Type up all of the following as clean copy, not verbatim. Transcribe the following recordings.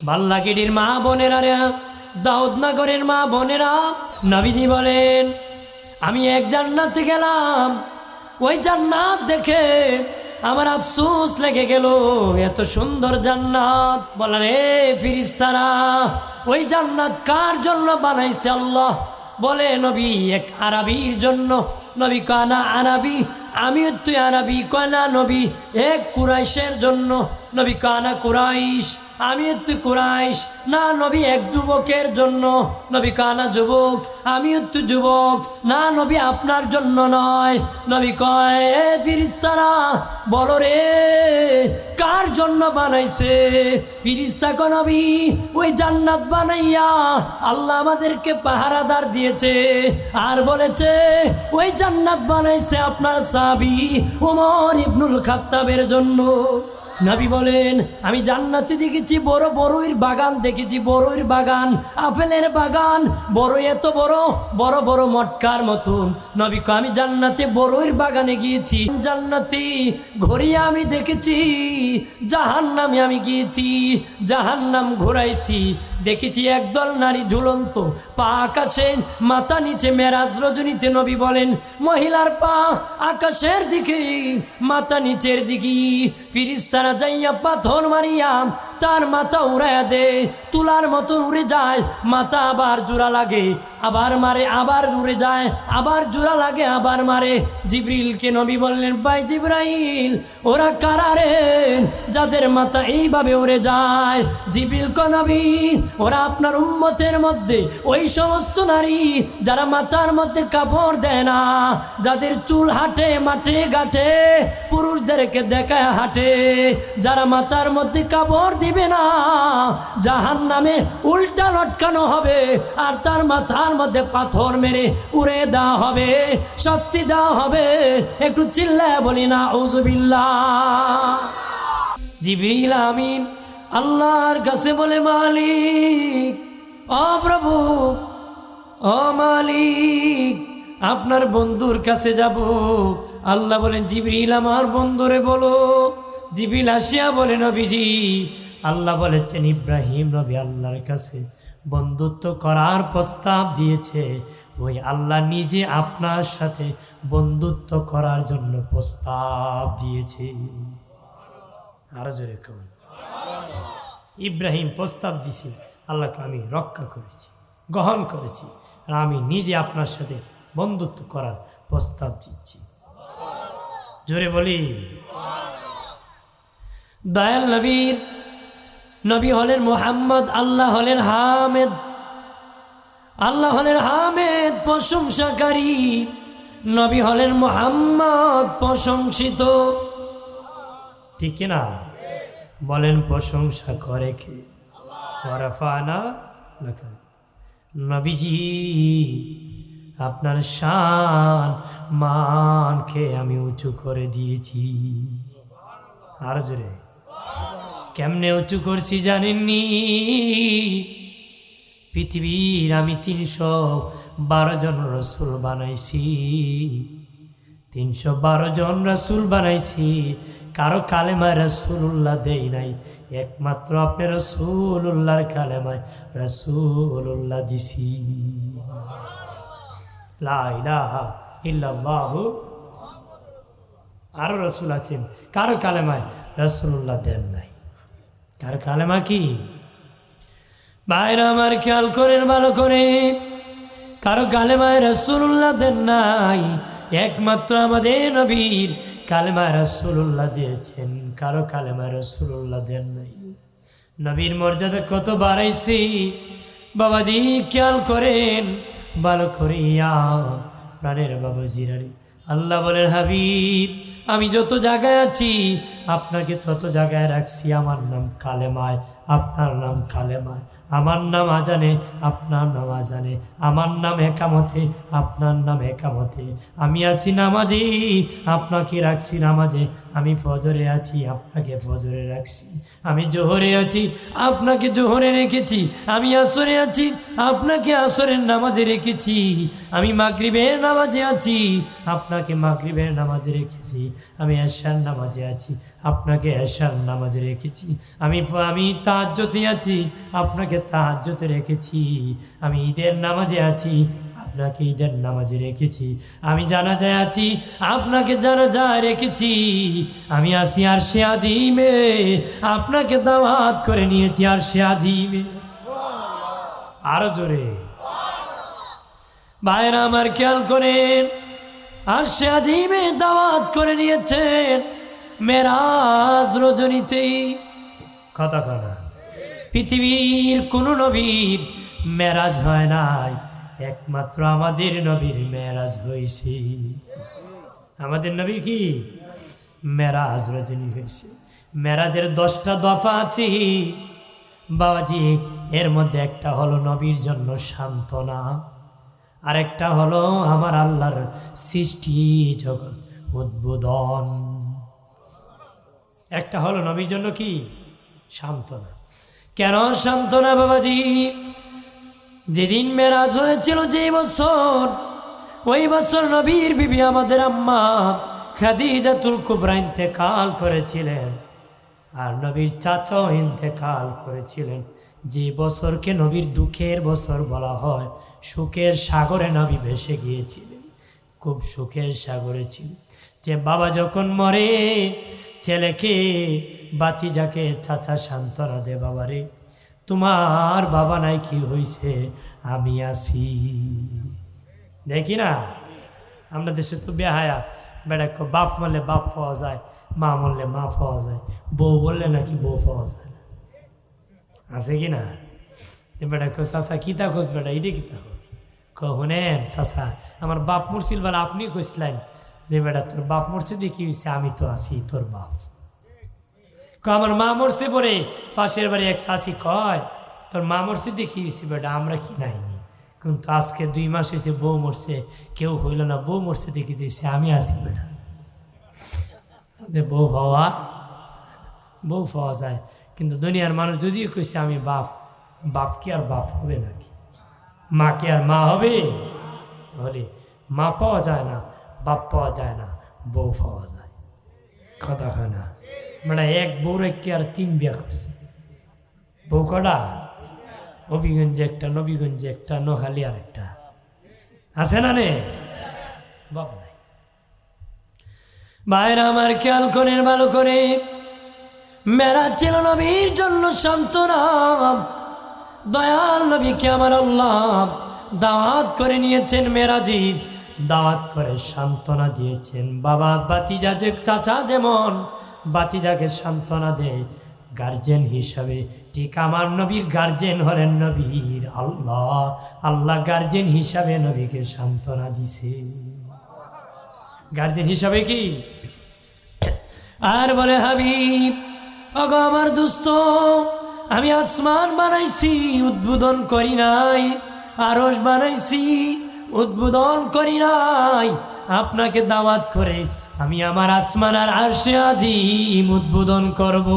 বাল্লাকিডির মা বোনেরা রে, দাউদনগরের মা বোনেরা, নবীজি বলেন আমি এক জান্নাতে গেলাম, ওই জান্নাত দেখে আমার আফসোস লেগে গেল, এত সুন্দর জান্নাত। বলেন এ ফেরেশতারা, ওই জান্নাত কার জন্য বানাইছে আল্লাহ? বলে নবী এক আরবীর জন্য। নবী কানা আরবি, আমি তুই আরবি। কয়না নবী এক কুরাইশের জন্য। নবী কানা কুরাইশ, আমি তুই কুরাইশ। না নবী এক যুবকের জন্য। নবী কানা যুবক, আমি তুই যুবক। না নবী আপনার জন্য নয়। নবী কয় এ ফেরেশতারা বলো রে কার জন্য বানাইছে? ফেরেশতা কয় নবী ওই জান্নাত বানাইয়া আল্লাহ আমাদেরকে পাহারাদার দিয়েছে, আর বলেছে ওই জান্নাত বানাইছে আপনার সাহাবী ওমর ইবনুল খাত্তাবের জন্য। নবী বলেন আমি জান্নাতে দেখেছি বড় বড়ইর বাগান, দেখেছি বড়ইর বাগান, আপেলের বাগান, বড় এত বড় বড় বড় মটকার মতন। নবী কয় আমি জান্নাতে বড়ইর বাগানে গিয়েছি, জান্নাতি ঘুরিয়ে আমি দেখেছি। জাহান্নামে আমি গিয়েছি, জাহান্নাম ঘুরাইছি, দেখেছি একদল নারী ঝুলন্ত, পা আকাশে মাথা নিচে। মেরাজ রজনীতে নবী বলেন মহিলার পা আকাশের দিকে, মাথা নিচের দিকে। ফেরেশতারা যাইয়া পাথর মারিয়া তার মাথা উড়াইয়া দে, তুলার মতো উড়ে যায়। মাথা আবার জোড়া লাগে, আবার মারে, আবার উড়ে যায়, আবার জোড়া লাগে, আবার মারে। জিবরিলকে নবী বললেন ভাই জিবরাইল ওরা কারা রে যাদের মাথা এইভাবে উড়ে যায়? জিবরিল কয় নবী ওরা আপনার উম্মতের মধ্যে ওই সমস্ত নারী যারা মাথার মধ্যে কাপড় দেয় না, যাদের চুল হাঁটে মাঠে ঘাটে, পুরুষদেরকে দেখায় হাঁটে, যারা মাথার মধ্যে কাপড় দিবে না জাহান্নামে উল্টা লটকানো হবে, আর তার মাথার মধ্যে পাথর মেরে উড়ে দেওয়া হবে, শাস্তি দেওয়া হবে। একটু চিল্লায় বলি না আউযুবিল্লাহ। জিবরিল আমিন আল্লাহর কাছে বলে মালিক ও প্রভু, ও মালিক আপনার বন্ধুর কাছে যাব। আল্লাহ বলেন জিবরিল আমার বন্ধুরে বলো। জিবরিল আসিয়া বলে নবীজি আল্লাহ বলেছেন ইব্রাহিম নবী আল্লাহর কাছে বন্ধুত্ব করার প্রস্তাব দিয়েছে, ওই আল্লাহ নিজে আপনার সাথে বন্ধুত্ব করার জন্য প্রস্তাব দিয়েছে। আরো জোরে কর। ইব্রাহিম প্রস্তাব দিছে, আল্লাহকে আমি রক্ষা করেছি, গ্রহণ করেছি, আর আমি নিজে আপনার সাথে বন্ধুত্ব করার প্রস্তাব দিচ্ছি। জোরে বলি। দয়াল নবীর নবী হলেন মুহাম্মদ, আল্লাহ হলেন হামেদ, আল্লাহ হলেন হামেদ প্রশংসাকারী, নবী হলেন মুহাম্মদ প্রশংসিত। ঠিক না? বলেন প্রশংসা করে কে? ওয়ারাফানা লাকা। নবীজি আপনার শান মানকে আমি উঁচু করে দিয়েছি। আর জোরে। কেমনে উঁচু করছি জানেননি? পৃথিবীর আমি 312 জন রসুল বানাইছি, 312 জন রসুল বানাইছি, কারো কালেমায় রাসূলুল্লাহ দেই নাই, একমাত্র আপনি রাসূলুল্লাহর কালেমায় রাসূলুল্লাহ দিছি। লা ইলাহা ইল্লাল্লাহু। আরো রসুল আছেন কারো কালেমায় রাসূলুল্লাহ দেন নাই। কারো কালেমা কি? ভাইরা আমার খেয়াল করেন ভালো করে, কারো কালেমায় রাসূলুল্লাহ দেন নাই, একমাত্র আমাদের নবীর কালেমায় রাসূলুল্লাহ দিয়েছেন, কারো কালেমায় রাসূলুল্লাহ দেন নাই। নবীর মর্যাদা কত বাড়াইছি বাবাজি, খেয়াল করেন ভালো করিয়া প্রাণের বাবাজিরারি। আল্লাহ বলেন হাবিব আমি যত জায়গায় আছি আপনাকে তত জায়গায় রাখছি, আমার নাম কালেমায়, আপনার নাম কালেমায়, আমার নাম আজানে আপনার নাম আজানে, আমার নাম একামতে আপনার নাম একামতে। আমি আছি নামাজে আপনাকে রাখছি নামাজে, আমি ফজরে আছি আপনাকে ফজরে রাখছি, আমি জোহরে আছি আপনাকে জোহরে রেখেছি, আমি আসরে আছি আপনাকে আসরের নামাজে রেখেছি, আমি মাগরিবের নামাজে আছি আপনাকে মাগরিবের নামাজে রেখেছি, আমি এশার নামাজে আছি আপনাকে এশার নামাজে রেখেছি, আমি তাহাজ্জুদে আছি আপনাকে তাহাজ্জুদে রেখেছি, আমি ঈদের নামাজে আছি আপনাকে ঈদের নামাজে রেখেছি, আমি জানাজায় আছি আপনাকে জানাজায় রেখেছি, আমি আসি আরশে আজিমে আপনাকে দাওয়াত করে নিয়েছি আরশে আজিমে। আরো জোরে ভাইরা আমার খেয়াল করেন, আরশে আজিমে দাওয়াত করে নিয়েছেন মেরাজ রজনীতেই। কথা কনা পৃথিবীর কোন নবীর মেরাজ হয় নাই, একমাত্র আমাদের নবীর মেরাজ হয়েছে। আমাদের নবীর কি মেরাজ রজনী হয়েছে। মেরাজের 10টা দফা আছে বাবাজি, এর মধ্যে একটা হলো নবীর জন্য সান্ত্বনা, আরেকটা হলো আমার আল্লাহর সৃষ্টি জগৎ উদ্বোধন, একটা হলো নবীর জন্য কি সান্ত্বনা। কেন সান্ত্বনা বাবাজি? যেদিন মেরাজ হয়েছিল যে বছর, ওই বছর নবীর বিবি আমাদের আম্মা খাদিজাতুল কুবরা ইন্তেকাল করেছিলেন, আর নবীর চাচাও ইন্তেকাল করেছিলেন। যে বছরকে নবীর দুঃখের বছর বলা হয়, সুখের সাগরে নবী ভেসে গিয়েছিলেন, খুব সুখের সাগরে ছিল। যে বাবা যখন মরে, ছেলেকে বাতিজাকে চাচা সান্ত্বনা দে, বাবারে তোমার বাবা নাই, কি হয়েছে, আমি আছি। দেখি না আমরা দেশে তো বেহায়া, বেড়া বাপ মরলে বাপ পাওয়া যায়, মা মরলে মা পাওয়া যায়, বউ বললে নাকি বউ পাওয়া যায় না, আছে কি না? বেটা চাচা কিতা খোঁজ, বেটা ইডে কিতা খোঁজ, শুনেন চাচা আমার বাপ মরছিল বলে আপনি কইছিলেন যে বেটা তোর বাপ মরছে দিয়ে কি হয়েছে, আমি তো আছি তোর বাপ। আমার মা মরছে পরে পাশের বাড়ি এক চাষি কয় তোর মা মরছে দিয়ে কি হয়েছে, বেটা আমরা কি নাইনি, কিন্তু আজকে 2 মাস হয়েছে বউ মরছে, কেউ হইল না, বউ মরছে দেখি দিয়েছে, আমি আছি বেটা। বউ পাওয়া যায়, কিন্তু দুনিয়ার মানুষ যদিও কইছে আমি বাপ, বাপ কি আর বাপ হবে নাকি? মা কি আর মা হবে? বলে মা পাওয়া যায় না, বাপ পাওয়া যায় না, বউ পাওয়া যায়। কথা হয় না মানে এক বউ রেখে আর 3 বিয়া করছে। বউ কটা? হবিগঞ্জে একটা, নবীগঞ্জে একটা, নোখালি আর একটা, আছে না নে? বাপ নাই। ভাইরা আমার খেয়াল করেন ভালো করে, মেরাজ ছিল নবীর জন্য সান্ত্বনা। দয়াল নবীকে আমার আল্লাহ দাওয়াত করে নিয়েছেন মেরাজি, দাওয়াত করে সান্ত্বনা দিয়েছেন। বাবা বাতিজা যে চাচা যেমন বাতিজাকে সান্ত্বনা দেয় গার্জেন হিসাবে, ঠিক আমার নবীর গার্জেন হলেন নবীর আল্লাহ। আল্লাহ গার্জেন হিসাবে নবীকে সান্ত্বনা দিছে। গার্জেন হিসাবে কি? আর বলে হাবিব ওগো আমার দোস্ত, আমি আসমান বানাইছি উদ্বোধন করি নাই, আরশ বানাইছি উদ্বোধন করি নাই, আপনাকে দাওয়াত করে আমি আমার আসমান আর আরশে আজিম উদ্বোধন করব।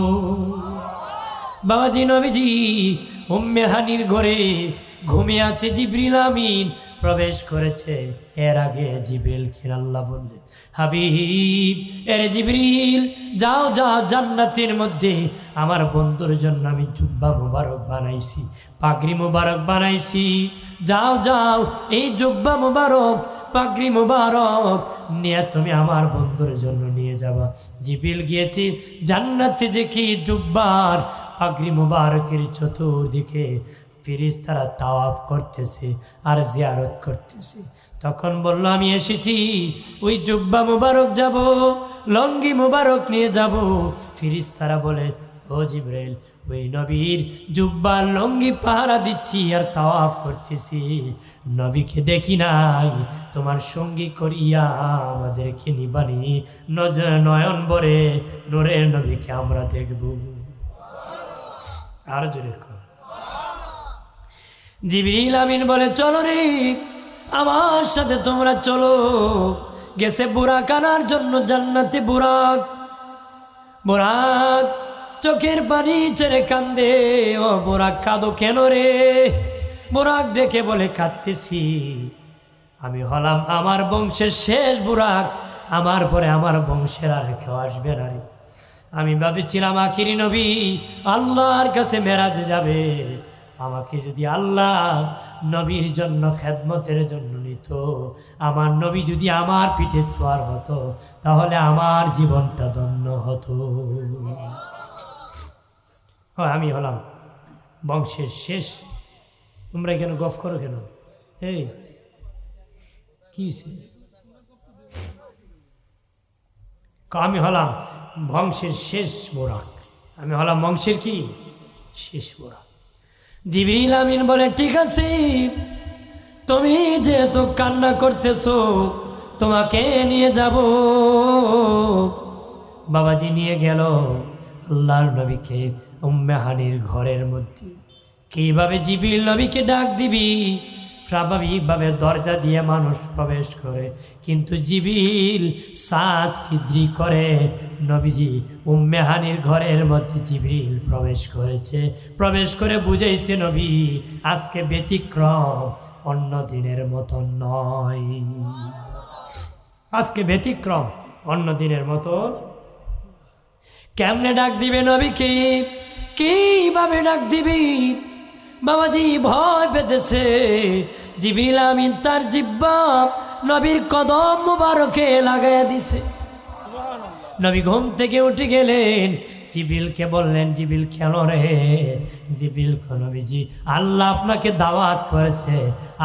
বাবাজি নবীজি উম্মে হানির ঘরে ঘুমিয়ে আছে, জিবরিল আমিন প্রবেশ করেছে। এর আগে জিবরিল কে আল্লাহ বললেন, হাবিব এর জিবরিল যাও যাও, জান্নাতের মধ্যে আমার বন্ধুর জন্য আমি জুব্বা মুবারক বানাইছি, পাগড়ি মুবারক বানাইছি, যাও যাও এই জুব্বা মুবারক পাগড়ি মুবারক নিয়ে তুমি আমার বন্ধুর জন্য নিয়ে যাবা। জিবরিল গিয়েছি জান্নাতে, দেখি জুব্বার পাগড়ি মুবারকের চতুর্দিকে ফেরেশতারা তাওয়াফ করতেছে আর জিয়ারত করতেছে। তখন বলল আমি এসেছি ওই জুব্বা মুবারক যাব, লঙ্গি মুবারক নিয়ে যাব। ফেরেশতারা বলে ও জিবরাইল, ওই নবীর জুব্বার লঙ্গি পাহারা দিচ্ছি আর তাওয়াফ করতেছি, নবীকে দেখি নাই, তোমার সঙ্গী করিয়া আমাদেরকে নিবানি, নয়ন ভরে নূরের নবীকে আমরা দেখব। আর জোরে জিবরিল আমিন বলে চলো রে, আমার সাথে তোমরা চলো। গেছে বুরাক আনার জন্য জান্নাতে। বুরাক বুরাক চোখের পানি ছেড়ে কান্দে। ও বুরাক কাঁদো কেন রে? বুরাক ডেকে বলে কাঁদতেছি, আমি হলাম আমার বংশের শেষ বুরাক, আমার পরে আমার বংশের আর কেউ আসবে না রে। আমি ভাবেছিলাম আখিরি নবী আল্লাহর কাছে মেরাজে যাবে, আমাকে যদি আল্লাহ নবীর জন্য খেদমতের জন্য নিত, আমার নবী যদি আমার পিঠে সোয়ার হতো, তাহলে আমার জীবনটা ধন্য হতো। আমি হলাম বংশের শেষ। তোমরা কেন গফ করো কেন? এই কি আমি হলাম বংশের শেষ বোরাক, আমি হলাম বংশের কি শেষ বোরাক। জিবরিল আমিন বলে ঠিক আছে, তুমি যেহেতু কান্না করতেছো, তোমাকে নিয়ে যাব। বাবাজি নিয়ে গেল আল্লাহর নবীকে উম্মে হানির ঘরের মধ্যে। কিভাবে জিবরিল নবীকে ডাক দিবি? স্বাভাবিকভাবে দরজা দিয়ে মানুষ প্রবেশ করে, কিন্তু জিবরিল সাজ সিদ্রি করে নবীজি উম্মে হানির ঘরের মধ্যে জিবরিল প্রবেশ করেছে। প্রবেশ করে বুঝাইছে নবী আজকে ব্যতিক্রম, অন্য দিনের মতো নয়। আজকে ব্যতিক্রম, অন্য দিনের মতো। কেমনে ডাক দিবে নবীকে? কিভাবে ডাক দিবি? বাবাজি ভয় পেতেছে। জিবরিল আমিন তার জিহ্বা নবীর কদম মুবারকে লাগাইয়া দিছে। নবী ঘুম থেকে উঠে গেলেন, জিবরিলকে বললেন, জিবরিল কেন রে? জিবরিল নবীজি আল্লাহ আপনাকে দাওয়াত করেছে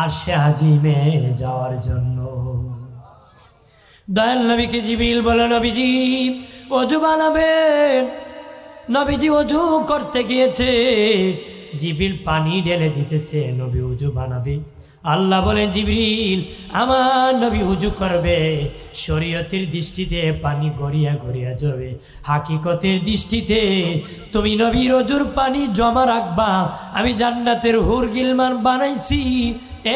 আরশে আজিমে যাওয়ার জন্য। দয়াল নবীকে জিবরিল বলে, নবীজি ওযু বানাবেন। নবীজি ওযু করতে গিয়েছে, জিবরিল পানি ঢেলে দিতেছে, নবী ওযু বানাবে। আল্লাহ বলেন, জিবরিল আমার নবী ওযু করবে, শরীয়তের দৃষ্টিতে পানি গড়িয়া গড়িয়া যাবে, হাকিকতের দৃষ্টিতে তুমি নবীর ওযুর পানি জমা রাখবা। আমি জান্নাতের হুর গিলমান বানাইছি,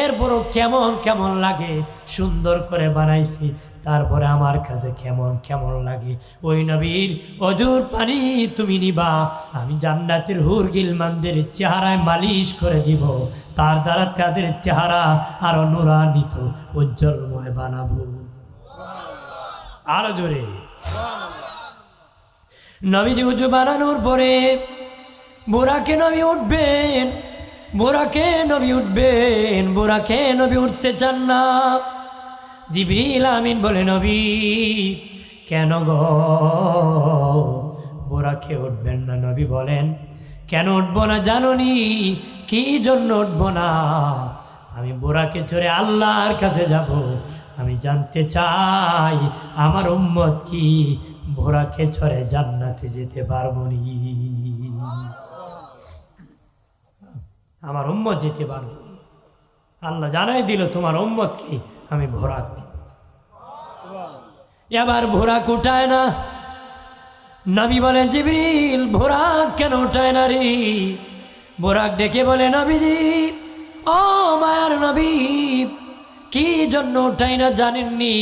এরপরও কেমন কেমন লাগে, সুন্দর করে বানাইছি, তারপরে আমার কাছে কেমন কেমন লাগে। ওই নবীর ওযুর পানি তুমি নিবা, আমি জান্নাতের হুর গিলমানদের চেহারায় মালিশ করে দিব, তার দ্বারা তাদের চেহারা আরো নূরান্বিত উজ্জ্বলময় বানাবো। আরো জোরে। নবীজি ওযু বানানোর পরে বুরাকে নবী উঠবেন, বুরাকে নবী উঠবেন, বুরাকে নবী উঠতে চান না। জিবরিল আমিন বলে, নবী কেন গো বুরাকে উঠবেন না? নবী বলেন, কেন উঠবো না জানোনি? কি জন্য উঠবো না? আমি বুরাকে চড়ে আল্লাহর কাছে যাব, আমি জানতে চাই আমার উম্মত কি বুরাকে চড়ে জান্নাতে যেতে পারবো নি? আমার উম্মত যেতে পারবো। আল্লাহ জানাই দিল তোমার উম্মত কি আমি বুরাক দিব। এবার বুরাক উঠায় না। নবী বলেন, জিবরিল বুরাক কেন উঠায় না রে? বুরাক ডেকে বলে, নবীজি ও মায়ার নবী, কি জন্য উঠাই না জানেননি?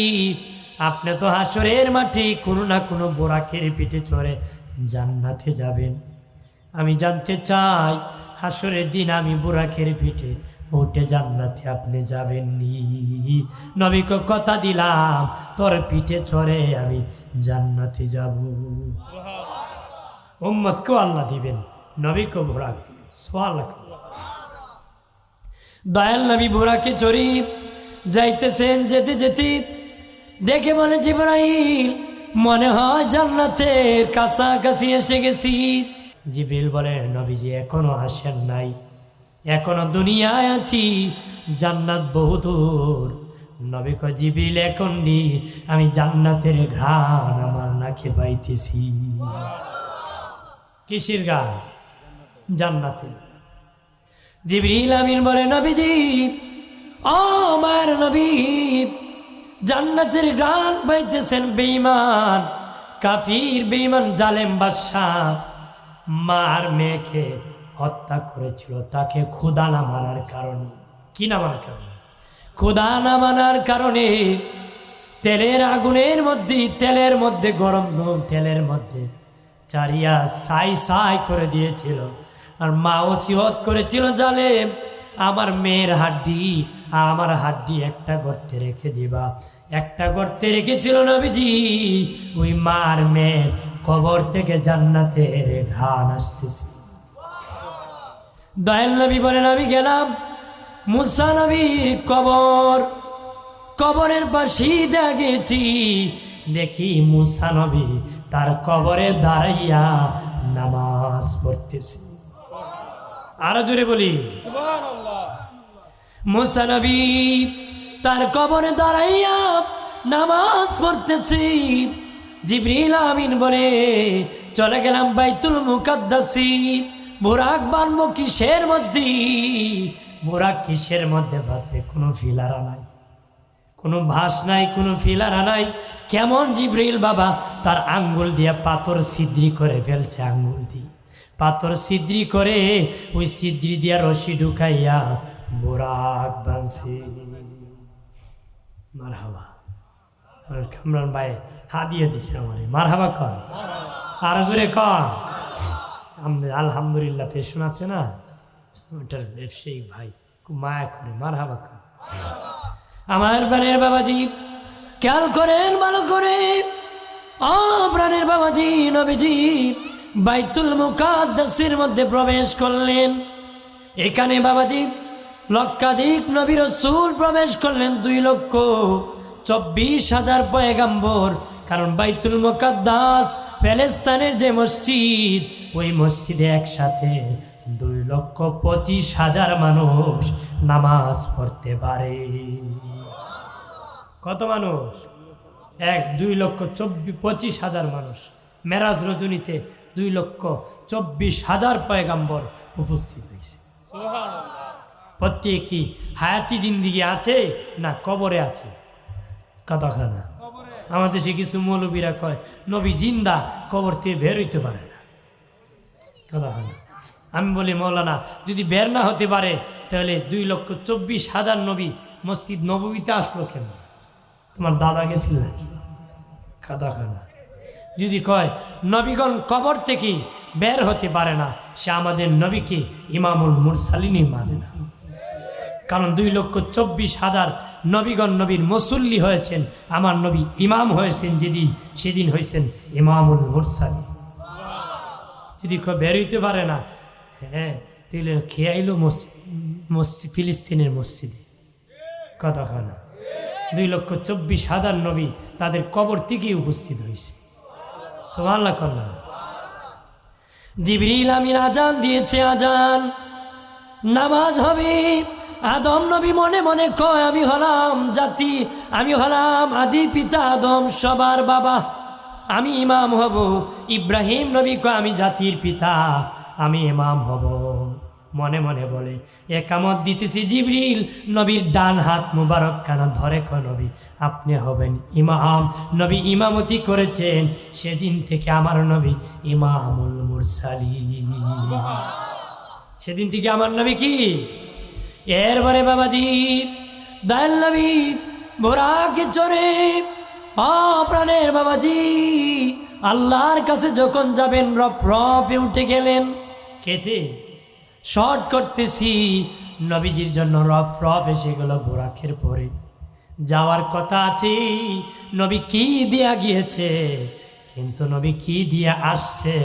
আপনি তো হাসরের মাঠে কোনো না কোনো বুরাকের পিঠে চড়ে জান্নাতে যাবেন। আমি জানতে চাই হাসরের দিন আমি বুরাকের পিঠে উঠে জান্নাতে আপনি যাবেননি? নবীকে কথা দিলাম তোর পিঠে চড়ে আমি জান্নাতে যাব। উম্মতকেও আল্লাহ দিবেন, নবীকেও বুরাক দিবেন। সুবহানাল্লাহ। দয়াল নবী বুরাকে চড়ি যাইতেছেন, যেতে যেতে ডেকে বলে, জিবরাইল মনে হয় জান্নাতের কাছাকাছি এসে গেছি। জিবরিল বলে, নবীজি এখনো আসেন নাই, এখনো দুনিয়ায় আছি, জান্নাত বহু দূর। নবী কয়, জিবরিল এখন নি, আমি জান্নাতের ঘ্রাণ আমার নাকে পাইতেছি। কিসের গান? জান্নাতের। জিবরিল আমিন বলে, নবীজি ও মায়ের নবী, জান্নাতের ঘ্রাণ পাইতেছেন বেঈমান, কাফির বেঈমান জালেম বাদশা মার মেয়েকে হত্যা করেছিল তাকে খোদা না মানার কারণে। কি না মানার কারণে? খোদা না মানার কারণে তেলের আগুনের মধ্যে, তেলের মধ্যে গরম তেলের মধ্যে চারিয়া ছাই ছাই করে দিয়েছিল। আর মা ওসিয়ত করেছিল, জালেম আমার মেয়ের হাড্ডি আর আমার হাড্ডি একটা গর্তে রেখে দিবা। একটা গর্তে রেখেছিল নবীজি। ওই মার মেয়ে কবর থেকে জান্নাতের ঘ্রাণ আসতেছে। দয়াল নবী বলেন, আমি গেলাম মুসা নবীর কবরের পাশে গেছি, দেখি মুসা নবী তার কবরে দাঁড়াইয়া নামাজ পড়তেছে। আরো জোরে বলি সুবহানাল্লাহ। মুসা নবী তার কবরে দাঁড়াইয়া নামাজ পড়তেছে। জিবরিল আমিন বলে, চলে গেলাম বাইতুল মুকাদ্দাসি। বুরাক বানবো কিসের মধ্যে? বুরাক কিসের মধ্যে বাঁধবে? কোনো ফিলারা নাই, কোনো ভাস নাই, কোনো ফিলারা নাই। কেমন জিবরিল বাবা তার আঙ্গুল দিয়ে পাথর ছিদ্রি করে ফেলছে। আঙ্গুল দিয়ে পাথর ছিদ্রি করে ওই ছিদ্রি দিয়া রশি ঢুকাইয়া বুরাক বানছে। মারহাবা। কামরান ভাই হাদিয়ে দিছে আমারে। মারহাবা কর, আর জোরে কর আলহামদুলিল্লাহ। পেশন আছে না, ওটার ব্যবসায়িক ভাই খুব মায়া করে। মারহাবা কর। আমার প্রাণের বাবাজি খেয়াল করেন ভালো করে। ও প্রাণের বাবাজি, নবীজি বাইতুল মুকাদ্দাসের মধ্যে প্রবেশ করলেন। এখানে বাবাজি লক্ষাধিক নবী রাসূল প্রবেশ করলেন, 2,24,000 পয়গাম্বর। কারণ বাইতুল মুকাদ্দাস ফিলিস্তিনের যে মসজিদ, ওই মসজিদে একসাথে 2,25,000 মানুষ নামাজ পড়তে পারে। কত মানুষ? 2,25,000 মানুষ। মেরাজ রজনীতে 2,24,000 পয়গাম্বর উপস্থিত হয়েছে। প্রত্যেকই হায়াতি জিন্দিগি আছে না কবরে আছে? কথাখানা আমাদের দেশে কিছু মৌলবীরা কয় নবী জিন্দা, কবর থেকে বের হইতে পারে না। কথাখানা আমি বলি, মৌলানা যদি বের না হতে পারে তাহলে 2,24,000 নবী মসজিদ নববীতে আসলো কেন? তোমার দাদা গেছিল নাকি? কথাখানা যদি কয় নবীগণ কবর থেকে বের হতে পারে না, সে আমাদের নবীকে ইমামুল মুরসালিনই মানে না। কারণ 2,24,000 নবীগণ নবীর মুসল্লি হয়েছেন, আমার নবী ইমাম হয়েছেন যেদিন, সেদিন হয়েছেন ইমামুল মুরসালিন। যদি বের হইতে পারে না, হ্যাঁ তাহলে খেয়ে আইলো মসজিদ, ফিলিস্তিনের মসজিদে। কথাখানা 2,24,000 নবী তাদের কবর থেকেই উপস্থিত হয়েছে। সুবহানাল্লাহ কন্যা। জিবরিল আমিন আজান দিয়েছে, আজান নামাজ হবে। আদম নবী মনে মনে কয়, আমি হলাম জাতি, আমি হলাম আদি পিতা আদম, সবার বাবা, আমি ইমাম হব। ইব্রাহিম নবী কয়, আমি জাতির পিতা, আমি ইমাম হব। মনে মনে বলে, একামত দিতেছি। জিবরিল নবীর ডান হাত মুবারক খানা ধরে কয়, নবী আপনি হবেন ইমাম। নবী ইমামতি করেছেন, সেদিন থেকে আমার নবী ইমামুল মুরসালিন। সেদিন থেকে আমার নবী কি? এরপরে বাবাজি দয়াল নবী বুরাকে চড়ে, প্রাণের বাবাজি আল্লাহর কাছে যখন যাবেন, রপে উঠে গেলেন। খেতে শর্ট করতেছি, নবীজির জন্য রপ এসে গেল বুরাকের পরে। যাওয়ার কথা আছে, নবী কি দিয়া গিয়েছে, কিন্তু নবী কি দিয়া আসছে,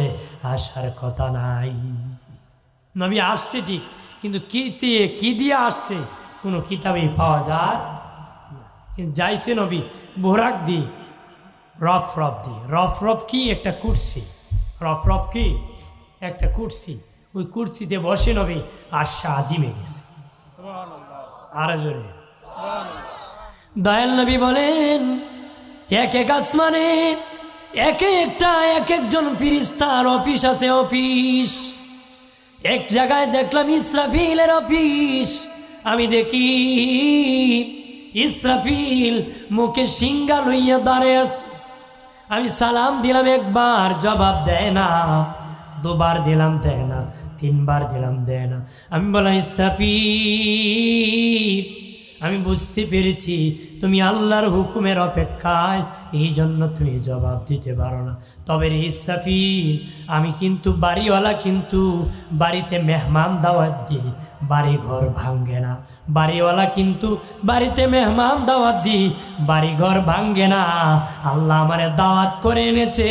আসার কথা নাই। নবী আসছে ঠিক, কিন্তু কি দিয়ে আসছে কোনো কিতাবেই পাওয়া যায় না। কিন্তু যাইছে নবী বুরাক দিয়ে, রফ দিয়ে। রফ কি? একটা কুরসি। রফ কি? একটা কুরসি। ওই কুরসিতে বসে নবী আশা আজিমে গেছে। আরো জোরে দয়াল নবী বলেন, এক আসমানে এক একজন ফেরেশতার অফিস আছে। অফিস এক জায়গায় দেখলাম ইসরাফিলের অফিস। আমি দেখি ইসরাফিল মুখে সিংহা লইয়া দাঁড়িয়ে আছে। আমি সালাম দিলাম, একবার জবাব দেয় না, দুবার দিলাম দেয় না, 3বার দিলাম, দেয় না। আমি বললাম ইসরাফিল, আমি বুঝতে পেরেছি তুমি আল্লাহর হুকুমের অপেক্ষায়, এই জন্য তুমি জবাব দিতে পারো না। তবে রে ইসরাফিল, আমি কিন্তু বাড়িওয়ালা, কিন্তু বাড়িতে মেহমান দাওয়াত দিই, বাড়ি ঘর ভাঙ্গে না। বাড়িওয়ালা কিন্তু বাড়িতে মেহমান দাওয়াত দিই, বাড়ি ঘর ভাঙ্গে না। আল্লাহ আমারে দাওয়াত করে এনেছে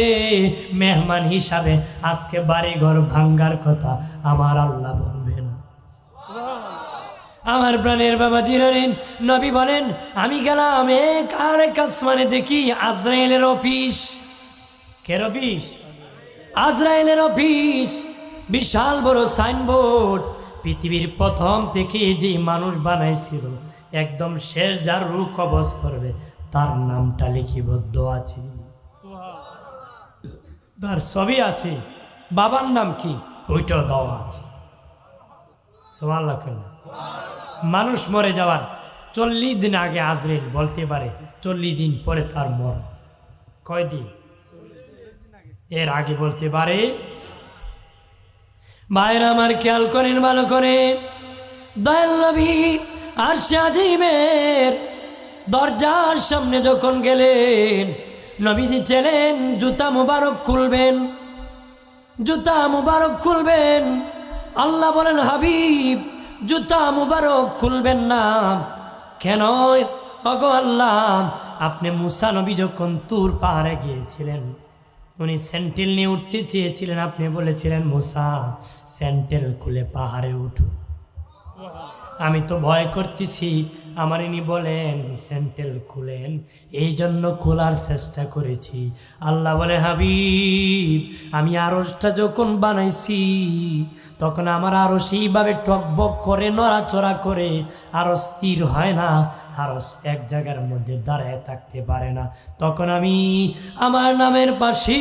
মেহমান হিসাবে, আজকে বাড়ি ঘর ভাঙ্গার কথা আমার আল্লাহ বলবে না। আমার প্রাণের বাবা জিরানিন নবী বলেন, আমি গেলাম এক আরেক আসমানে, দেখি আজরাইলের অফিস। কে অফিস? আজরাইলের অফিস। বিশাল বড় সাইনবোর্ড, পৃথিবীর প্রথম থেকে যে মানুষ বানাইছিল, একদম শেষ যার রূহ কবজ করবে তার নামটা লিখিবদ্ধ আছে, তার ছবি আছে, বাবার নাম কি ওইটাও দেওয়া আছে। সুবহানাল্লাহ। মানুষ মরে যাওয়ার 40 দিন আগে আজরাইল বলতে পারে 40 দিন পরে তার মর। কয়দিন? এর আগে বলতে পারে। ভাইরা আমার খেয়াল করেন ভালো করে, দয়াল নবী আরশে আজিমের দরজার সামনে যখন গেলেন, নবীজি ছিলেন জুতা মুবারক খুলবেন, জুতা মুবারক খুলবেন। আল্লাহ বলেন, হাবিব জুতা মুবারক খুলবেন না কেন? ওগো আল্লাহ, আপনি মুসা নবী যখন তুর পাহাড়ে গিয়েছিলেন, উনি স্যান্ডেল নিয়ে উঠতে চেয়েছিলেন, আপনি বলেছিলেন মুসা স্যান্ডেল খুলে পাহাড়ে উঠো। আমি তো ভয় করতেছি, আমার ইনি বলেন স্যান্ডেল খুলেন, এই জন্য খোলার চেষ্টা করেছি। আল্লাহ বলে, হাবিব আমি আরশটা যখন বানাইছি তখন আমার আরশ এইভাবে টকবক করে, নড়াচড়া করে, আরশ স্থির হয় না, আরশ এক জায়গার মধ্যে দাঁড়ায় থাকতে পারে না। তখন আমি আমার নামের পাশে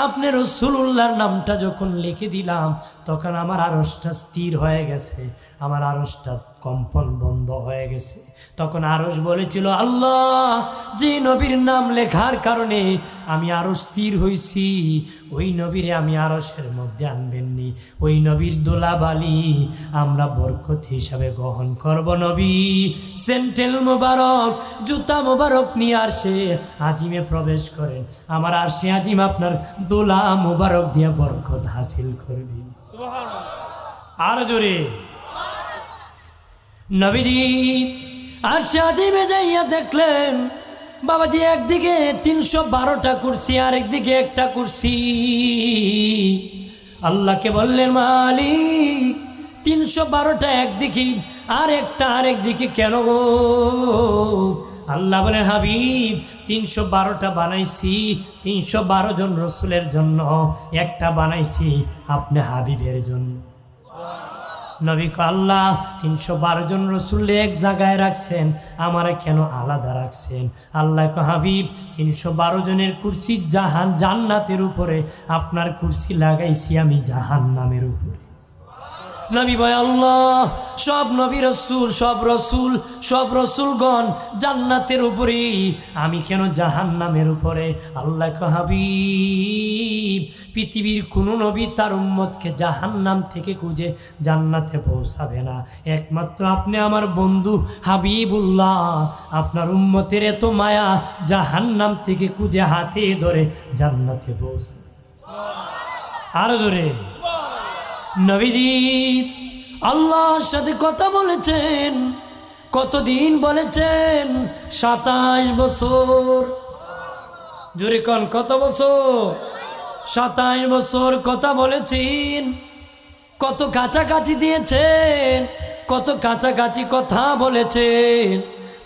আপনার রাসূলুল্লাহর নামটা যখন লিখে দিলাম, তখন আমার আরশটা স্থির হয়ে গেছে, আমার আরশটা কম্পন বন্ধ হয়ে গেছে। তখন আরশ বলেছিল, আল্লাহ যে নবীর নাম লেখার কারণে আমি আরো স্থির হয়েছি, ওই নবীরে আমি আরশের মধ্যে আনবেননি, ওই নবীর দোলাবালি আমরা বরকত হিসাবে গ্রহণ করব। নবী স্যান্ডেল মোবারক, জুতা মোবারক নিয়ে আরশে আজিমে প্রবেশ করেন, আমার আরশে আজিম আপনার দোলা মোবারক দিয়ে বরকত হাসিল করবি। আর জোরে নবীজি আরশে আজিমে যাইয়া দেখলেন, বাবাজি একদিকে 312টা কুরসি, আর একদিকে একটা কুরসি। আল্লাহকে বললেন, মালিক 312টা একদিকে আর একটা আরেক দিকে কেন গো? আল্লাহ বলেন, হাবিব 312টা বানাইছি 312 জন রসুলের জন্য, একটা বানাইছি আপনি হাবিবের জন্য। নবী কো, আল্লাহ 312 জন রসুল এক জায়গায় রাখছেন, আমারে কেন আলাদা রাখছেন? আল্লাহ কো, হাবিব 312 জনের কুরসি জান্নাতের উপরে, আপনার কুরসি লাগাইছি আমি জাহান্নামের উপরে। নবী ভাই, আল্লাহ সব নবী রসুল, সব রসুলগণ জান্নাতের উপরে, আমি কেন জাহান্নামের উপরে? আল্লাহ কো, হাবিব পৃথিবীর কোন নবী তার উম্মতকে জাহান্নাম থেকে খুঁজে জান্নাতে পৌঁছাবে না, একমাত্র আপনি আমার বন্ধু হাবিবুল্লাহ, আপনার উম্মতের এত মায়া, জাহান্নাম থেকে খুঁজে হাতে ধরে জান্নাতে পৌঁছে। আরো জোরে নবীজি আল্লাহর সাথে কথা বলেছেন, কতদিন বলেছেন? 27 বছর। জোরে কোন কত বছর? 27 বছর কথা বলেছেন। কত কাছাকাছি দিয়েছেন, কত কাছাকাছি কথা বলেছেন।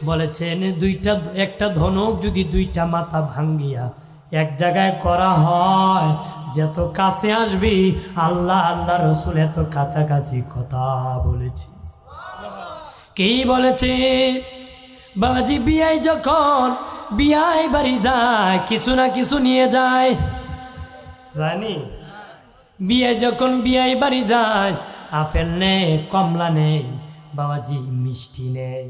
বলেছেন একটা ধনুক যদি 2টা মাথা ভাঙ্গিয়া এক জায়গায় করা হয়, যত কাছে আসবি আল্লাহ আল্লাহ রসুল এত কাছাকাছি কথা বলেছে। কে বলেছে? বাবাজি বিয়াই যখন বিয়াই বাড়ি যায়, কিছু না কিছু নিয়ে যায়, জানি বিয়ে যখন বিয়াই বাড়ি যায়, আপেল নেই, কমলা নেই, বাবাজি মিষ্টি নেই,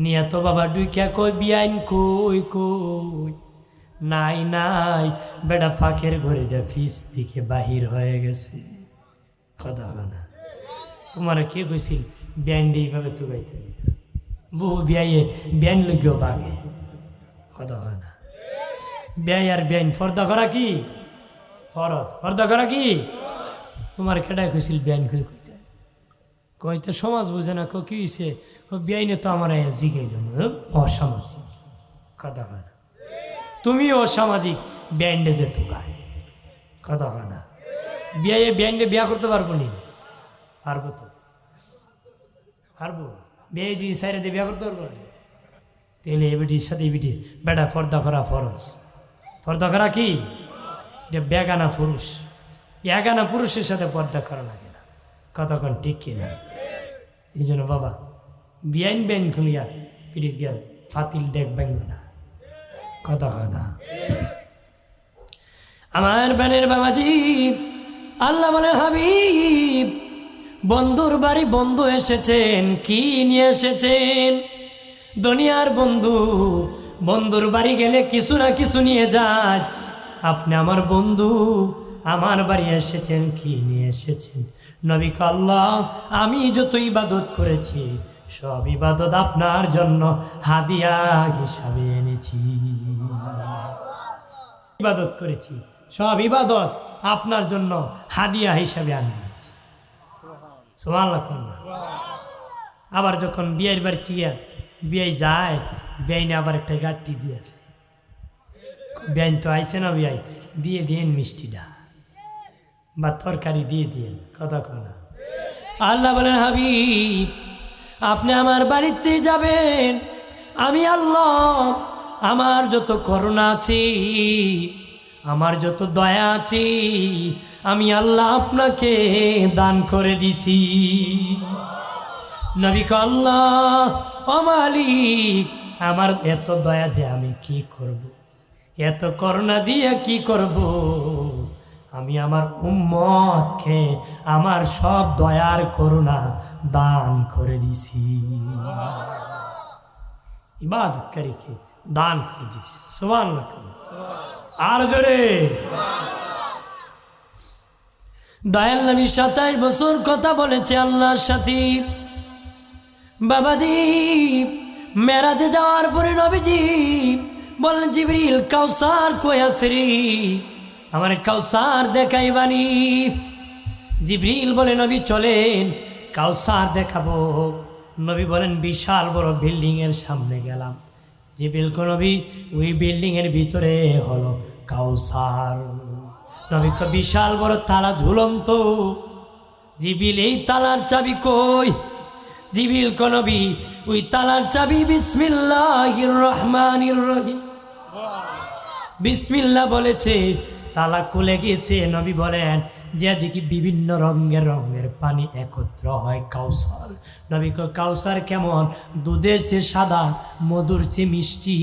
নিয়ে তো বাবা ডুইকা কই বিয়াইন কই কই, নাই নাই, বেটা ফাঁকের ঘরে যা ফিস দিকে বাহির হয়ে গেছে। কথা হবে না। তোমার কে কইছিল ব্যান্ড এইভাবে তো গাইতে, বহু বিয়াইয়ে ব্যান্ড লইকেও বাগে। কথা হয় না। ব্যয় আর ব্যান ফর্দা করা কি ফরজ, ফর্দা করা কি? তোমার কেটাই কইছিল ব্যান কই কইতে, কইতে সমাজ বুঝে না। কি হয়েছে? বিয়াইনে তো আমার জিগাইল অসামাজিক। কথা হয় না। তুমি অসামাজিক ব্যান্ডে যে তোলায়। কথা হয় না। বিয়ে ব্যান্ডে বিয়া করতে পারবো নি? পারবো তো, পারবো। বিয়ে যে সাইডে দিয়ে বিয়া করতে পারবো না, তাহলে এ বেটির সাথে এই বেটি বেটা ফর্দা করা ফরজ। পর্দা করা কি? এটা বেগানা পুরুষ, এগানা পুরুষের সাথে পর্দা করা লাগে না। কতক্ষণ ঠিক কিনা? এই জন্য বাবা বিয়াইন ব্যান খুলিয়া পিড়ি গিয়া ফাতিল ডেক ব্যাঙ্গ না। কথা হয় না। আমার বানের বাবাজি, আল্লাহ বলেন হাবিব, বন্ধুর বাড়ি বন্ধু এসেছেন, কি নিয়ে এসেছেন? দুনিয়ার বন্ধু, বন্ধুর বাড়ি গেলে কিছু না কিছু নিয়ে যায়। আপনি আমার বন্ধু, আমার বাড়ি এসেছেন, কি নিয়ে এসেছেন? নবী আল্লাহ, আমি যত ইবাদত করেছি সব ইবাদত আপনার জন্য হাদিয়া হিসাবে এনেছি। ইবাদত করেছি, সব ইবাদত আপনার জন্য হাদিয়া হিসাবে আনিয়েছি। সুবহানাল্লাহ। আবার যখন বিয়ের বাড়ি থেকে বিয়ে যায়, বেআইনে আবার একটা গাড়ি দিয়েছে। বেআইন তো আইসে না, বিয়াই দিয়ে দিয়েন মিষ্টিটা বা তরকারি দিয়ে দিয়েন। কথা কনা। আল্লাহ বলেন হাবিব, আপনি আমার বাড়িতে যাবেন, আমি আল্লাহ আমার যত করুণা আছে, আমার যত দয়া আছে, আমি আল্লাহ আপনাকে দান করে দিছি। নবী আল্লাহ ও মালিক, আমার এত দয়া দিয়ে আমি কি করব? এত করুণা দিয়ে কি করব? আমি আমার উম্মতকে আমার সব দয়ার করুণা দান করে দিছি। ইবাদতকারীকে দান করে দিছি। সুবহানাল্লাহ। আর জোরে। দয়াল নবী 27 বছর কথা বলেছে আল্লাহর সাথে। বাবাজি মেরাজে যাওয়ার পরে নবীজি বলেন, জিবরিল কাউসার কই আছে রে? আমার কাউসার দেখাইবানি। জিবরিল বলে, নবী চলেন কাউসার দেখাবো। নবী বলেন, বিশাল বড় বিল্ডিং এর সামনে গেলাম। জিবরিল কো নবী, ওই বিল্ডিং এর ভিতরে হলো কাউসার। নবী কো বিশাল বড় তালা ঝুলন্ত। জিবরিল, এই তালার চাবি কই? জিবরিল কো নবী, ওই তালার চাবি বিসমিল্লাহির রহমানির রহিম। বিসমিল্লাহ বলেছে, তালা খুলে গেছে। নবী বলেন, যে দেখি বিভিন্ন রঙের পানি একত্র হয় কাউসার। নবী কো কাউসার কেমন? দুধের চেয়ে সাদা, মধুর চেয়ে মিষ্টি।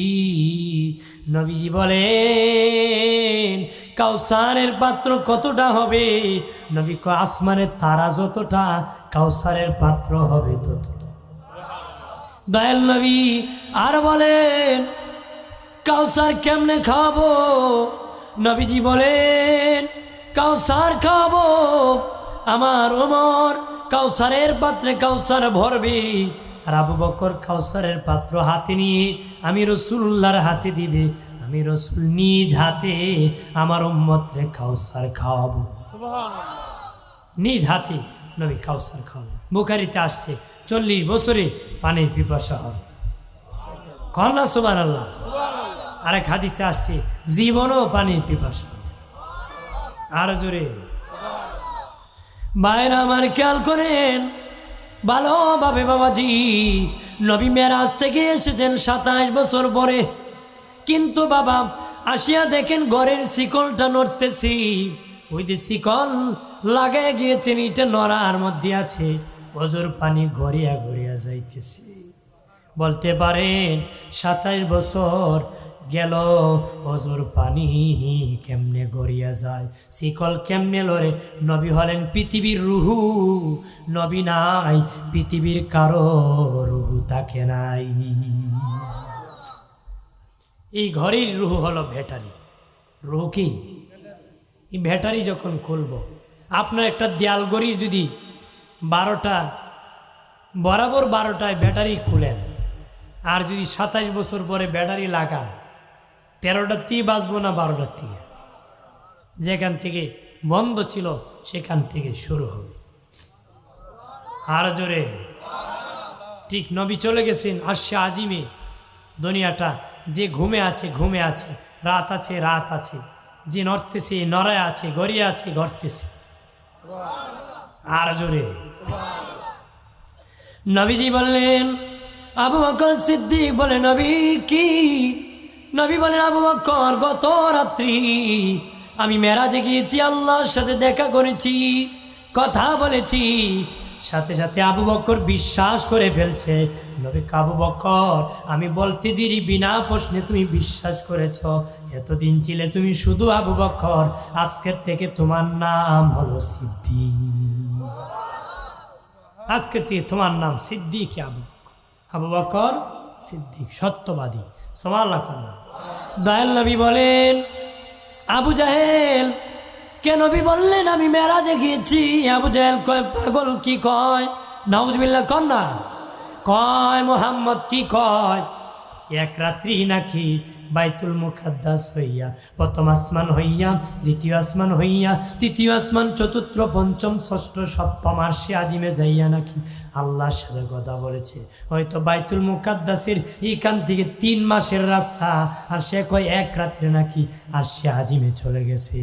নবীজি বলেন, কাউসারের পাত্র কতটা হবে? নবী কো আসমানের তারা যতটা, কাউসারের পাত্র হবে ততটা। দয়াল নবী আর বলেন, কাউসার কেমনে খাবো? নবীজি বলেন, কাউসার খাবো আমার ওমর কাউসারের পাত্রে কাউসার ভরবে, আর আবু বকর কাউসারের পাত্র হাতে নিয়ে আমি রাসূলুল্লাহর হাতে দিবে। আমি রাসূল নিজ হাতে আমার উম্মতরে কাউসার খাওয়াবো। নিজ হাতে নবী কাউসার খাওয়াবো। বুখারীতে আসছে 40 বছরে পানির পিপাসা হবে। কন্যা সুবহানাল্লাহ। আরেক হাদিসে আসছে জীবনও পানির পিপাসা। আর জোরে। ভাইরা আমার খেয়াল করেন ভালোভাবে বাবাজি, নবী মেরাজ থেকে এসেছেন 27 বছর পরে। কিন্তু বাবা আসিয়া দেখেন ঘরের শিকলটা নড়তেছি। ওই যে শিকল লাগাই গিয়েছেন, এটা নড়ার মধ্যে আছে। ওজোর পানি গড়িয়া গড়িয়া যাইতেছে। বলতে পারেন 27 বছর গেল, ওজোর পানি কেমনে গড়িয়া যায়, শিকল কেমনে লড়ে? নবী হলেন পৃথিবীর রুহু। নবী নাই, পৃথিবীর কারো রুহু তাকে নাই। এই ঘরের রুহু হলো ব্যাটারি। রুহু কি? এই ব্যাটারি যখন খুলব, আপনার একটা দেয়াল গড়ি যদি 12টা বরাবর 12টায় ব্যাটারি খুলেন, আর যদি 27 বছর পরে ব্যাটারি লাগান, 13টার থেকে বাজবো না 12টার থেকে? যেখান থেকে বন্ধ ছিল সেখান থেকে শুরু হবে। আর জোরে ঠিক নবী চলে গেছেন আরশে আজিমে। দুনিয়াটা যে ঘুমে আছে ঘুমে আছে, রাত আছে রাত আছে, যে নড়তেছে নড়ায় আছে, গড়িয়ে আছে গড়তেছে। আর জোরে নবীজি বললেন, আবু বকর সিদ্দিক বলে নবী কি? নবী বলেন, আবু বকর গত রাত্রি আমি মেরাজে গিয়েছি, আল্লাহর সাথে দেখা করেছি, কথা বলেছি। সাথে সাথে আবু বকর বিশ্বাস করে ফেলছে। নবী আবু বকর, আমি বলতে দেরি বিনা প্রশ্নে তুমি বিশ্বাস করেছ। এতদিন ছিলে তুমি শুধু আবু বকর, আজকের থেকে তোমার নাম হলো সিদ্দিক। আজকের থেকে তোমার নাম সিদ্দিক। আবু বকর সিদ্দিক, সত্যবাদী। সুবহানাল্লাহ। দয়াল নবী বলেন, আবু জাহেল কে? নবী বললেন আমি মেরাজে গিয়েছি। আবু জাহেল কয়, পাগল কি কয়? নাউজুবিল্লাহ কর না। কয় মুহাম্মদ কি কয়? এক রাত্রি নাকি বাইতুল মুকাদ্দাস হইয়া, প্রথম আসমান হইয়া, দ্বিতীয় আসমান হইয়া, তৃতীয় আসমান, চতুর্থ, পঞ্চম, ষষ্ঠ, সপ্তম আরশে আজিমে যাইয়া নাকি আল্লাহর সাথে কথা বলেছে। হয়তো বাইতুল মুকাদ্দাসের এইখান থেকে 3 মাসের রাস্তা, আর সে কয় এক রাত্রে নাকি আরশে আজিমে চলে গেছে।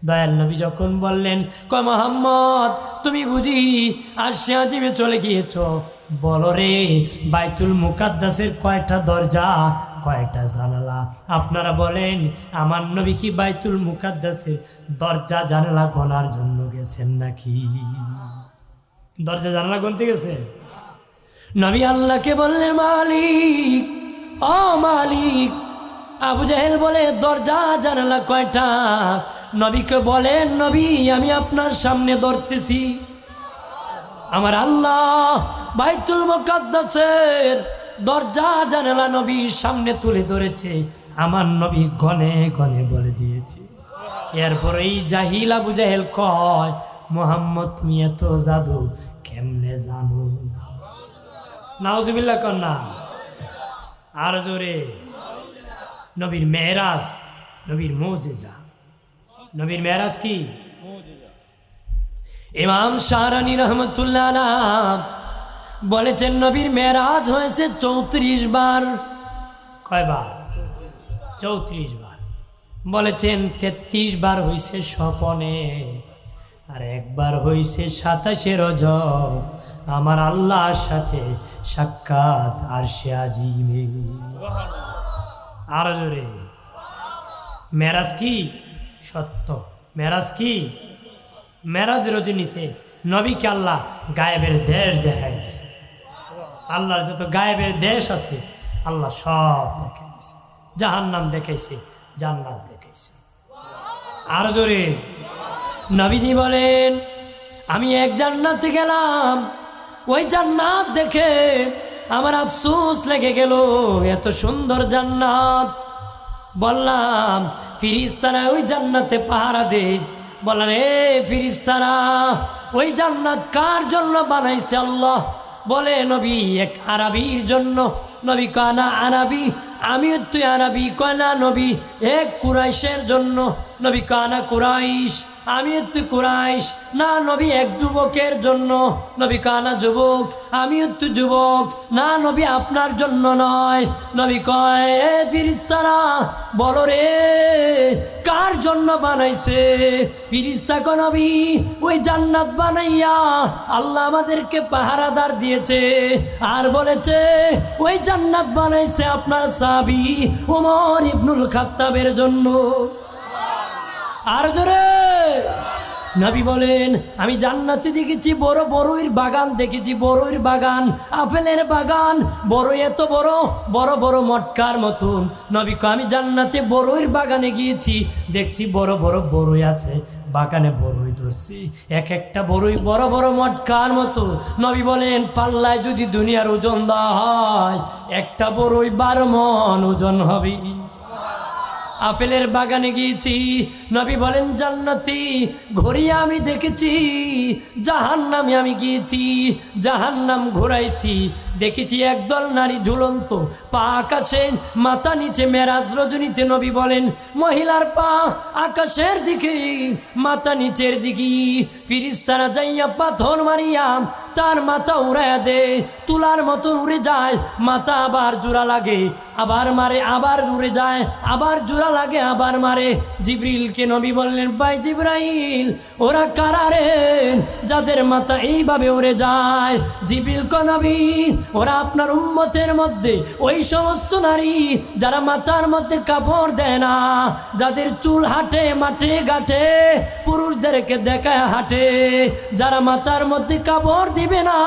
দয়াল নবী যখন বললেন, কয় মুহাম্মদ তুমি বুঝি আরশে আজিমে চলে গিয়েছ? বলো রে, বাইতুল মুকাদ্দাসের কয়টা দরজা, কয়টা জানালা? আপনারা বলেন, আমার নবী কি বাইতুল মুকাদ্দাসের দরজা জানালা গোনার জন্য গেছেন নাকি? দরজা জানালা গুনতে গেছেন? নবী আল্লাহকে বললেন, মালিক ও মালিক। আবু জাহেল বলে, দরজা জানালা কয়টা? নবীকে বলেন, নবী আমি আপনার সামনে ধরতেছি, আমার আল্লাহ বাইতুল মুকাদ্দাসের দরজা জানালা নবীর সামনে তুলে ধরেছে। আমার নবী গনে গনে বলে দিয়েছে। এরপরে এই জাহিল আবু জাহেল কয়, মুহাম্মদ তুমি এত জাদু কেমনে জানো? নাউজুবিল্লাহ কর না। আর জোরে নবীর মেরাজ, নবীর মুজিজা। নবীর মেরাজ কি? ইমাম শাহরানী রহমতুল্লাহ আলাইহি বলেছেন, নবীর মেরাজ হয়েছে 34 বার। কয়বার? 34 বার। বলেছেন 33 বার হয়েছে স্বপনে, আর একবার হয়েছে 27 রজব আমার আল্লাহর সাথে সাক্ষাৎ আরশে আজিমে। আর জোরে মেরাজ কি? সত্য। মেরাজ কি? মেরাজ রজনীতে নবীকে আল্লাহ গায়েবের দেশ দেখাই দিয়েছে। আল্লাহর যত গায়েবের দেশ আছে আল্লাহ সব দেখাই দিয়েছে। জাহান্নাম দেখাইছে, জান্নাত দেখাইছে। আর জোরে নবীজি বলেন, আমি এক জান্নাতে গেলাম, ওই জান্নাত দেখে আমার আফসোস লেগে গেল। এত সুন্দর জান্নাত। বললাম ফিরিস্তারা ওই জান্নাতে পাহারা দে। বললেন, এ ফিরিস্তারা ওই জান্নাত কার জন্য বানাইছে আল্লাহ? বলে, নবী এক আরবির জন্য। নবী কানা আরবি, আমি তুই আরবি। কয়না নবী এক কুরাইশের জন্য। নবী কানা কুরাইশ, আমি তুই কুরাইশ। না নবী এক যুবকের জন্য। নবী কানা যুবক, আমি তুই যুবক। না নবী আপনার জন্য নয়। নবী কয়, এ ফিরিস্তারা বলো রে কার জন্য বানাইছে? ফিরিস্তা কয়, নবী ওই জান্নাত বানাইয়া আল্লাহ আমাদেরকে পাহারাদার দিয়েছে, আর বলেছে ওই জান্নাত বানাইছে আপনার সাহাবী ওমর ইবনুল খাত্তাবের জন্য। আর জোরে নবী বলেন, আমি জান্নাতে দেখেছি বড় বড়ইর বাগান, দেখেছি বড়ইর বাগান, আপেলের বাগান, বড়ই এত বড়, বড় বড় মটকার মতন। নবী কয়, আমি জান্নাতে বড়ইর বাগানে গিয়েছি, দেখছি বড় বড় বড়ই আছে, বাগানে বড়ই ধরছি, এক একটা বড়ই বড় বড় মটকার মতো। নবী বলেন, পাল্লায় যদি দুনিয়ার ওজন দেওয়া হয়, একটা বড়ই 12 মণ ওজন হবে। আপেলের বাগানে গিয়েছি, নবী বলেন জান্নাতি ঘুরি আমি দেখেছি, জাহান্নামে আমি গিয়েছি, জাহান্নাম ঘুরাইছি, দেখেছি একদল নারী ঝুলন্ত পা আকাশে মাথা নিচে। মেরাজ রজনীতে নবী বলেন মহিলার পা আকাশের দিকে মাথা নিচের দিকে, ফিরিস্তারা যাইয়া পাথর মারিয়া তার মাথা উড়াইয়া দে, তুলার মতো উড়ে যায়, মাথা আবার জোড়া লাগে, আবার মারে, আবার উড়ে যায়, আবার জোড়া লাগে, আবার মারে। জিবরিলকে নবী বললেন ভাই জিবরাইল ওরা কারা রে যাদের মাথা এইভাবে উড়ে যায়? জিবরিল কো নবী ওরা আপনার উম্মতের মধ্যে ওই সমস্ত নারী যারা মাথার মধ্যে কাপড় দেয় না, যাদের চুল হাঁটে মাঠে ঘাটে, পুরুষদেরকে দেখায় হাঁটে, যারা মাথার মধ্যে কাপড় দিবে না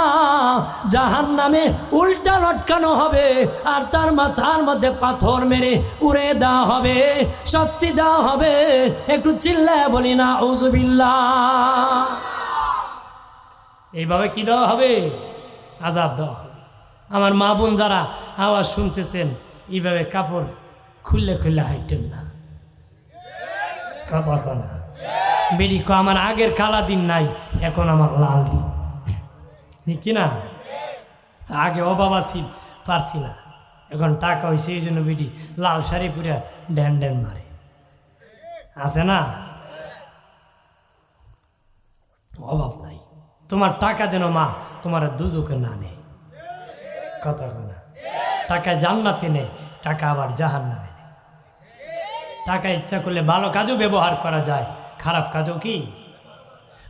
জাহান্নামে উল্টা লটকানো হবে, আর তার মাথার মধ্যে পাথর মেরে উড়ে দেওয়া হবে, শাস্তি দেওয়া হবে। একটু চিল্লায় বলি না আউযুবিল্লাহ। এইভাবে কি দেওয়া হবে? আযাব দেওয়া হবে। আমার মা বোন যারা আওয়াজ শুনতেছেন, এইভাবে কাপড় খুললে খুললে হাইটেন না, কথা না বেরি ক আমার আগের কালা দিন নাই, এখন আমার লাল দিন, ঠিক না? আগে অভাব আছি পারছি না, এখন টাকা হয়েছে এই জন্য বেটি লাল শাড়ি পুরা ড্যান ড্যান মারে, আছে না? অভাব নাই, তোমার টাকা যেন মা তোমার দুজকে না নেই, কথা না। টাকা জান্নাতে নেই, টাকা আবার জাহান্নামে নেই। টাকা ইচ্ছা করলে ভালো কাজও ব্যবহার করা যায়, খারাপ কাজও কি?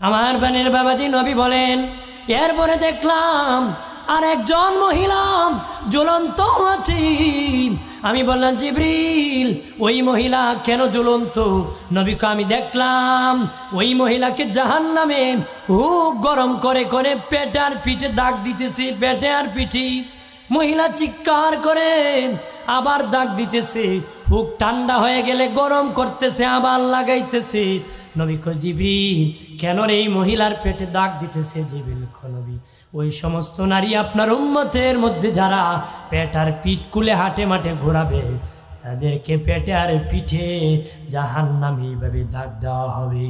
আমার বানের বাবাজি নবী বলেন এরপরে দেখলাম আর একজন মহিলা জ্বলন্ত আছে। আমি বললাম জিবরিল ওই মহিলা কেন জ্বলন্ত? নবীকে আমি দেখলাম ওই মহিলাকে জাহান্নামে হুক গরম করে করে পেটে আর পিঠে দাগ দিতেছে, পেটে আর পিঠে। মহিলা চিৎকার করে আবার দাগ দিতেছে, হুক ঠান্ডা হয়ে গেলে গরম করতেছে, আবার লাগাইতেছে। নবী কো জিবরিল কেন এই মহিলার পেটে দাগ দিতেছে? জিবরিল কো নবী ওই সমস্ত নারী আপনার উম্মতের মধ্যে যারা পেট আর পিঠ কুলে হাটে মাঠে ঘোরাবে, তাদেরকে পেটে আর পিঠে জাহান্নামে এইভাবে দাগ দেওয়া হবে।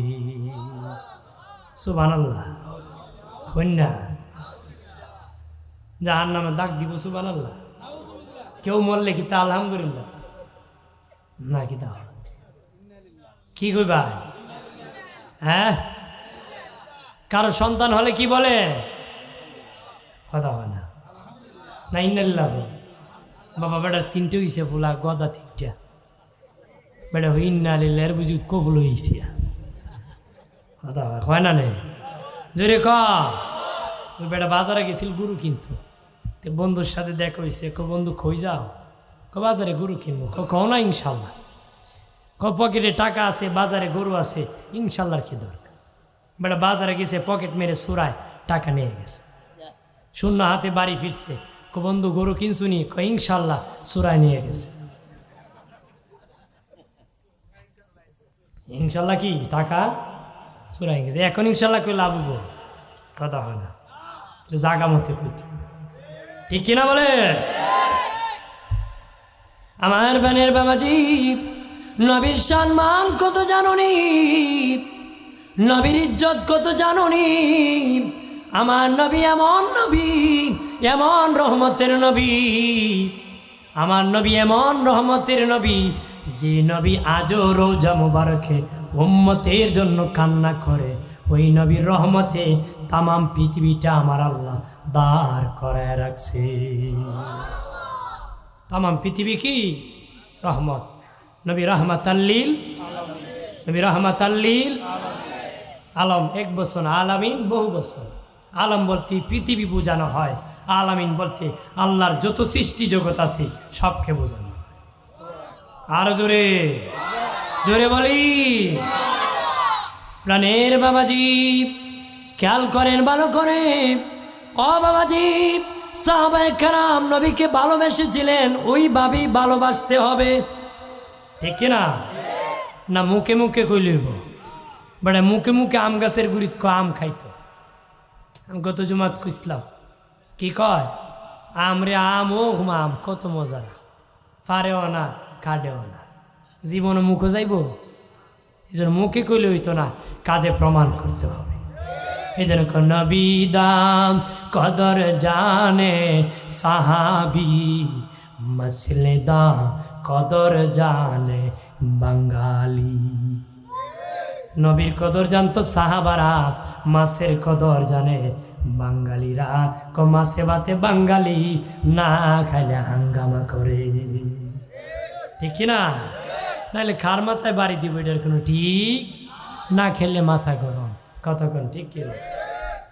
সুবহানাল্লাহ, কন্যা জাহান্নামে দাগ দিব, সুবহানাল্লাহ। কেউ মরলে কি তা আলহামদুলিল্লাহ না, কি তা কি কইবা? হ্যাঁ, কারো সন্তান হলে কি বলে? কথা হয় না, না ইন্নালিল্লাহ। বাবা বেটার তিনটে হইছে ফুলা গদা তিনটা, বেটা হই ইন্নালিল্লাহ এর বুঝি কবুল হইছে, কথা হয় না? নেই জোরে ক। ওই বেটা বাজারে গেছিল গরু কিনতো, বন্ধুর সাথে দেখা হয়েছে, বন্ধু কই যাও? বাজারে গরু কিনবো। কও না ইনশাল্লাহ। পকেটে টাকা আছে, বাজারে গরু আছে, ইনশাল্লাহর কি দরকার? বেটা বাজারে গেছে, পকেট মেরে সুরায় টাকা নিয়ে গেছে, শূন্য হাতে বাড়ি ফিরছে। বন্ধু গরু কিনছুনি? ইনশাল্লাহ, সুরায় নিয়ে গেছে। ইনশাল্লাহ কি টাকা সুরায় গেছে, এখন ইনশাল্লাহ কেউ লাভ হবো? কথা হয় না, জাগা মতে কইতে, ঠিক কিনা বলে? আমার বানের বাবাজি নবীর সম্মান কত জানুনি, নবীর ইজ্জত কত জানুনি। আমার নবী এমন নবী, এমন রহমতের নবী, আমার নবী এমন রহমতের নবী, যে নবী আজও রোজা মুবারকে উম্মতের জন্য কান্না করে। ওই নবীর রহমতে তামাম পৃথিবীটা আমার আল্লাহ দাঁড় করায় রাখছে। তামাম পৃথিবী কি রহমত। নবী রহমাতাল্লিল, নবী রহমাতাল্লিল আলম, এক বছর আলামিন বহু বছর। আলম বলতে পৃথিবী বোঝানো হয়, আলামিন বলতে আল্লাহর যত সৃষ্টি জগৎ আছে সবকে বোঝানো হয়। আরো জোরে জোরে বলি প্রাণের বাবাজি, খেয়াল করেন ভালো করে। ও বাবাজি, সাহাবায়ে কেরাম নবীকে ভালোবেসেছিলেন, ওইভাবেই ভালোবাসতে হবে, ঠিক কিনা? না মুখে মুখে কইলইব। বেটা মুখে মুখে আম গাছের গুড়িত আম খাইতো। গত জুমাত কইসলাম, কি কয়? আম রে আম, ও আম কত মজা, পারেও না কাটেও না। জীবনে মুখে যাইব, এই জন্য মুখে কইলে হইতো না, কাজে প্রমাণ করতে হবে। এই জন্য নবী দাম কদর জানে সাহাবি, মসলে দা কদর জানে বাঙালি। নবীর কদর জানতো সাহাবারা, মাছের কদর জানে বাঙালিরা। মাছে ভাতে বাঙালি না খাইলে হাঙ্গামা করে, ঠিক কিনা? নাহলে খার মাথায় বাড়ি দিব, এটার কোনো ঠিক না। খেলে মাথা গরম, কতক্ষণ, ঠিক কিনা?